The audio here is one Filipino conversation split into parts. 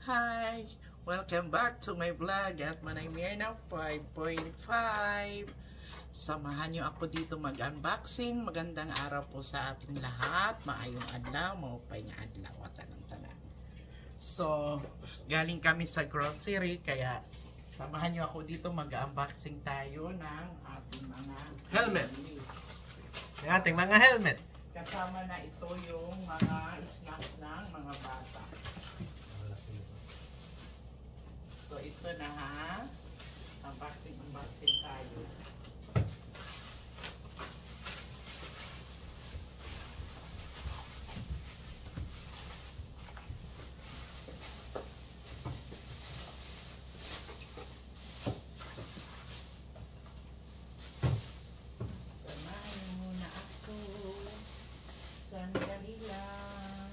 Hi! Welcome back to my vlog at Manay Mirna 5.5. Samahan nyo ako dito mag-unboxing. Magandang araw po sa ating lahat. Maayong adlaw, maupay nga adlaw at tanang-tanang. So, galing kami sa grocery kaya samahan nyo ako dito mag-unboxing tayo ng ating mga helmet. Yung ating mga helmet. Kasama na ito yung mga snacks ng mga bata. So ito na ha. Unboxing tayo. Samahan muna ako. Sandali lang.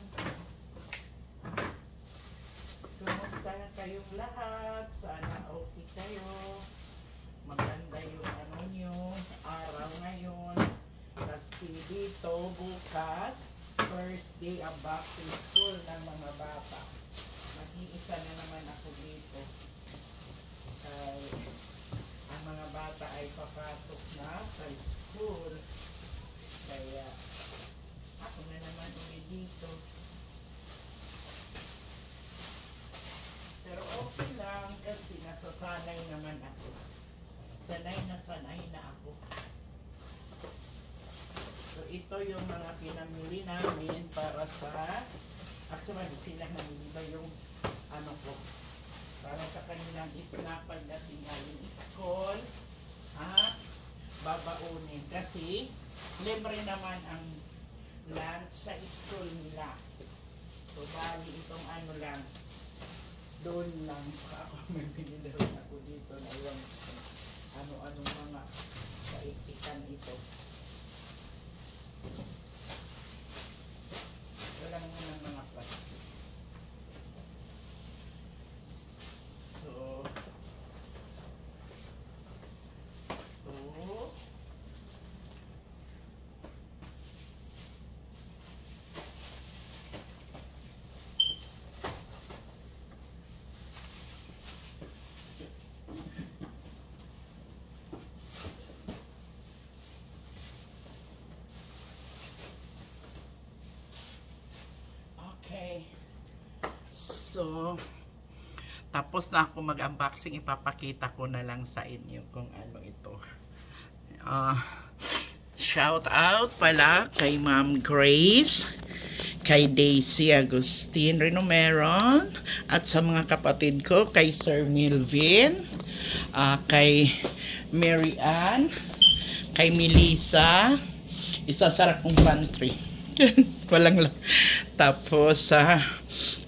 Kumusta na kayong lahat? Sana okay kayo. Maganda yung ano nyo, araw ngayon. Kasi dito bukas, first day ang back to school ng mga bata. Mag-iisa na naman ako dito. Kaya ang mga bata ay papasok na sa school. Kaya ako na naman ulit dito. Pero okay lang kasi nasasanay naman ako. Sanay na ako. So ito yung mga pinamili namin para sa actually sila namili ba yung ano ko para sa kanilang snack pagdating galing school at babaunin kasi libre naman ang lunch sa school nila. So bali itong ano lang doon lang ako may binili ako dito na yung ano-anong mga kaitikan ito. Walang mga plastic. So, ito. Okay. So, tapos na ako mag-unboxing. Ipapakita ko na lang sa inyo kung ano ito. Shout out pala kay Ma'am Grace, kay Daisy Agustin Renomeron, at sa mga kapatid ko, kay Sir Milvin, kay Mary Ann, kay Melissa, isasara kong pantry. Walang lang. Tapos sa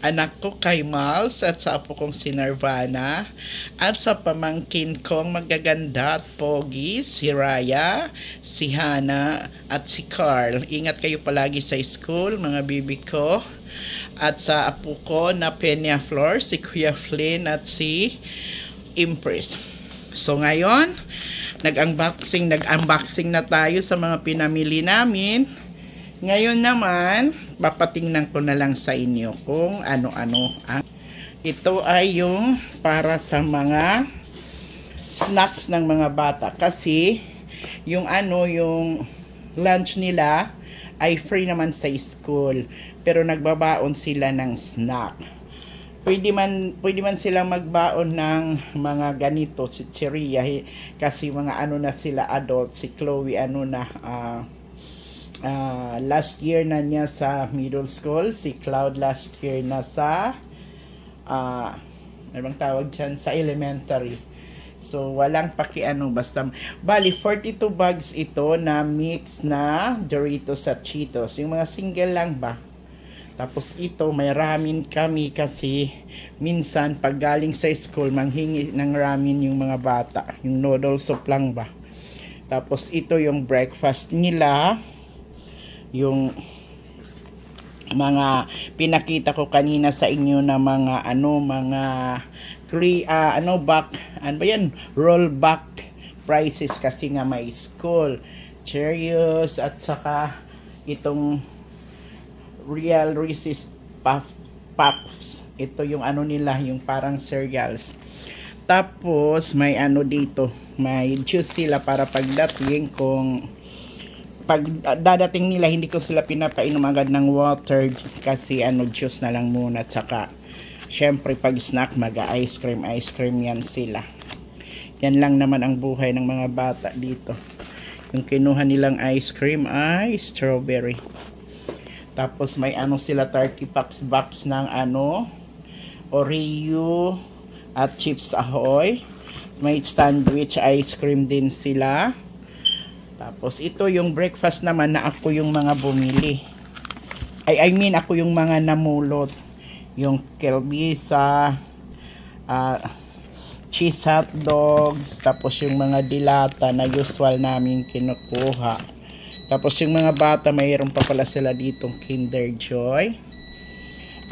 anak ko kay Miles at sa apo kong si Nirvana at sa pamangkin kong magaganda at pogi si Raya, si Hana at si Carl. Ingat kayo palagi sa school mga bibi ko. At sa apo ko na Peña Flor, si Kuya Flynn at si Impress. So ngayon nag-unboxing na tayo sa mga pinamili namin. Ngayon naman, papatingnan ko na lang sa inyo kung ano-ano. Ito ay yung para sa mga snacks ng mga bata. Kasi, yung yung lunch nila ay free naman sa school. Pero nagbabaon sila ng snack. Pwede man silang magbaon ng mga ganito, si Cheria. Kasi mga ano na sila adult. Si Chloe last year na niya sa middle school, si Cloud last year na sa ano bang tawag dyan, sa elementary. So walang pakiano, basta bali 42 bags ito na mix na Doritos at Cheetos, yung mga single lang ba. Tapos ito may ramen kami kasi minsan pag galing sa school manghingi ng ramen yung mga bata, yung noodle soup lang ba. Tapos ito yung breakfast nila, yung mga pinakita ko kanina sa inyo na mga roll back prices kasi nga may school, Cheerios at saka itong Real Reese's Puffs Ito yung ano nila, yung parang cereals. Tapos may ano dito, may juice sila para pagdating kung pag dadating nila, hindi ko sila pinapainom agad ng water kasi ano, juice na lang muna. Tsaka syempre pag snack, ice cream yan sila. Yan lang naman ang buhay ng mga bata dito. Yung kinuha nilang ice cream ay strawberry. Tapos may ano sila, 30 packs box ng ano, Oreo at Chips Ahoy. May sandwich ice cream din sila. Tapos ito yung breakfast naman na ako yung mga bumili. I mean ako yung mga namulot. Yung kelbisa, cheese hot dogs, tapos yung mga dilata na usual namin kinukuha. Tapos yung mga bata, mayroon pa pala sila ditong Kinder Joy.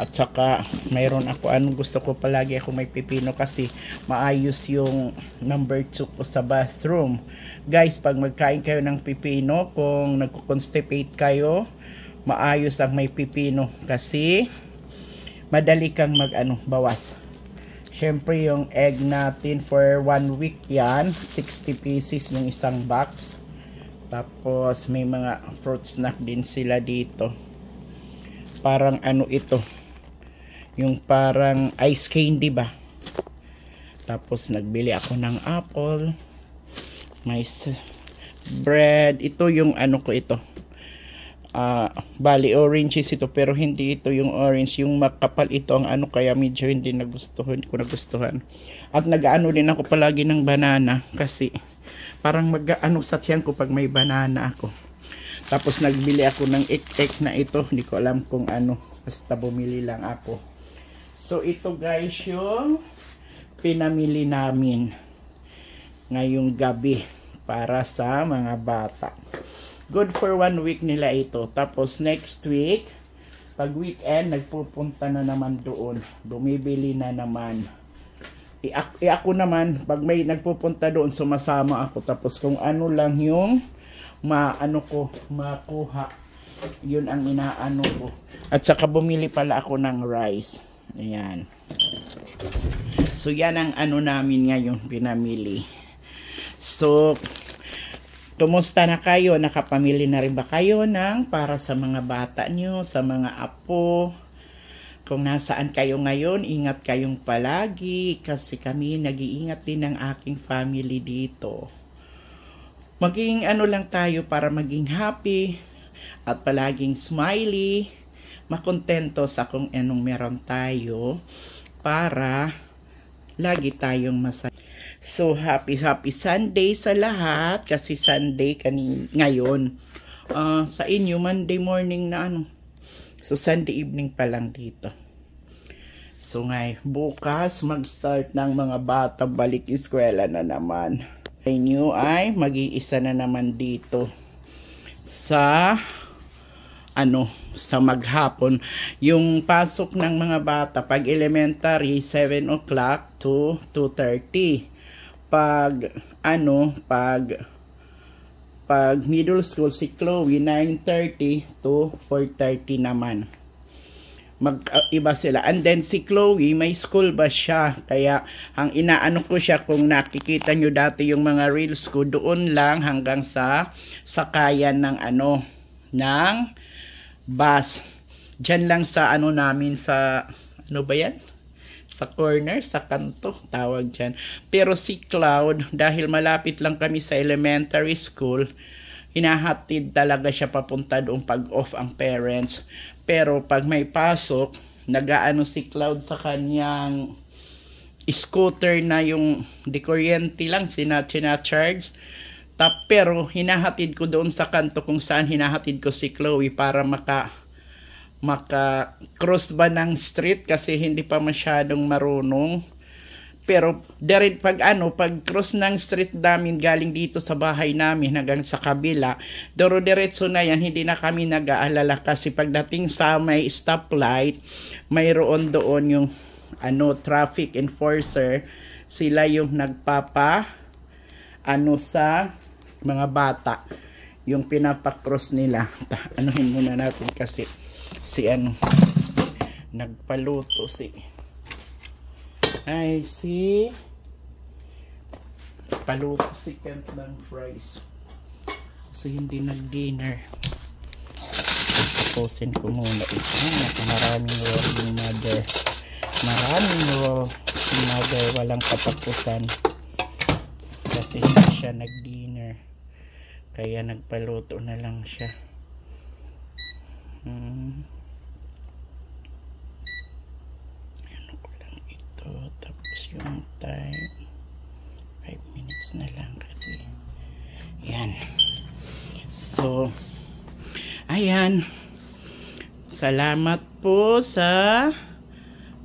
At saka mayroon ako, anong gusto ko palagi ako may pipino kasi maayos yung number 2 ko sa bathroom. Guys, pag magkain kayo ng pipino, kung nagko-constipate kayo, maayos ang may pipino kasi madali kang bawas. Syempre yung egg natin for 1 week yan, 60 pieces yung isang box. Tapos may mga fruit snack din sila dito. Parang ano ito, yung parang ice candy ba. Tapos nagbili ako ng apple, may bread. Ito yung ano ko ito, bali oranges ito, pero hindi ito yung orange, yung makapal ito ang ano, kaya medyo hindi nagustuhan. At nag-ano din ako palagi ng banana kasi parang mag-ano sa tiyan ko pag may banana ako. Tapos nagbili ako ng ek-ek na ito, hindi ko alam kung ano, basta bumili lang ako. So ito guys yung pinamili namin ngayong gabi para sa mga bata. Good for 1 week nila ito. Tapos next week, pag weekend, nagpupunta na naman doon. Bumibili na naman. Ako naman, pag may nagpupunta doon, sumasama ako. Tapos kung ano lang yung makuha, yun ang inaano ko. At saka bumili pala ako ng rice. Ayan. So yan ang ano namin ngayon pinamili. So kumusta na kayo? Nakapamili na rin ba kayo ng para sa mga bata nyo, sa mga apo? Kung nasaan kayo ngayon, ingat kayong palagi kasi kami nag-iingat din ng aking family dito. Maging ano lang tayo para maging happy at palaging smiley, makontento sa kung anong meron tayo para lagi tayong masaya. So happy Sunday sa lahat kasi Sunday ngayon. Sa inyo Monday morning na ano. So Sunday evening pa lang dito. So bukas mag-start ng mga bata balik eskwela na naman. Sa inyo ay mag-iisa na naman dito sa sa maghapon. Yung pasok ng mga bata pag elementary 7 o'clock to 2:30. Pag middle school si Chloe 9:30 to 4:30 naman. Iba sila. And then si Chloe may school ba siya? Kaya ang inaano ko siya, kung nakikita nyo dati yung mga reels ko, doon lang hanggang sa sakayan ng ng bus. Diyan lang sa namin sa ba yan? Sa corner, sa kanto, tawag dyan. Pero si Cloud, dahil malapit lang kami sa elementary school, hinahatid talaga siya papunta doon pag off ang parents. Pero pag may pasok, nagaano si Cloud sa kanyang scooter na yung di kuryente lang, sina-charge. Pero hinahatid ko doon sa kanto kung saan hinahatid ko si Chloe para maka-cross ba ng street kasi hindi pa masyadong marunong. Pero pag cross ng street namin galing dito sa bahay namin hanggang sa kabila, diretso na yan, hindi na kami nag-aalala kasi pagdating sa may stoplight, mayroon doon yung traffic enforcer, sila yung nagpapa sa mga bata, yung pinapakross nila. Anuhin muna natin kasi Nagpaluto si paluto si Kent ng fries kasi hindi nag-dinner. Tapusin ko muna ito. Maraming roll yung mother. Maraming roll yung mother. Walang katapusan kasi hindi siya nag-dinner, kaya nagpaluto na lang siya. Ano ko lang ito, tapos yung time 5 minutes na lang kasi yan. So ayan, salamat po sa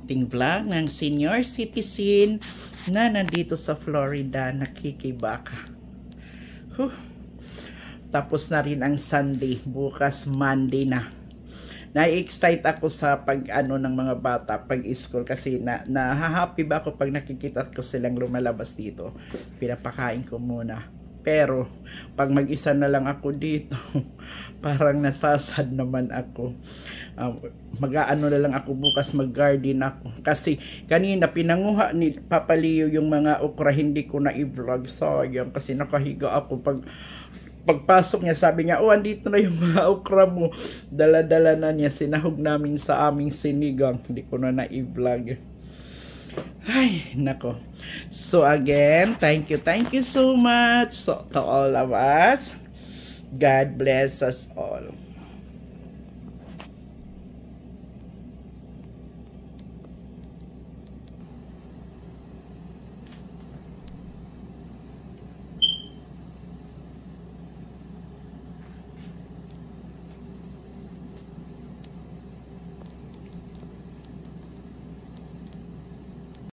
ating vlog ng senior citizen na nandito sa Florida, nakikibaka. Tapos na rin ang Sunday, bukas Monday na. Na-excite ako sa pag-ano ng mga bata, pag-school kasi na-happy ba ako pag nakikita ko silang lumalabas dito. Pinapakain ko muna. Pero pag mag-isa na lang ako dito, parang nasasad naman ako. Mag-aano na lang ako bukas, mag-garden ako. Kasi kanina pinanguha ni Papa Leo yung mga okra, hindi ko na i-vlog. Sayang kasi nakahiga ako. Pagpasok niya, sabi niya, oh, andito na yung mga okra mo. Dala-dala na niya, sinahog namin sa aming sinigang. Hindi ko na i-vlog. Ay, nako. So again, thank you so much to all of us. God bless us all.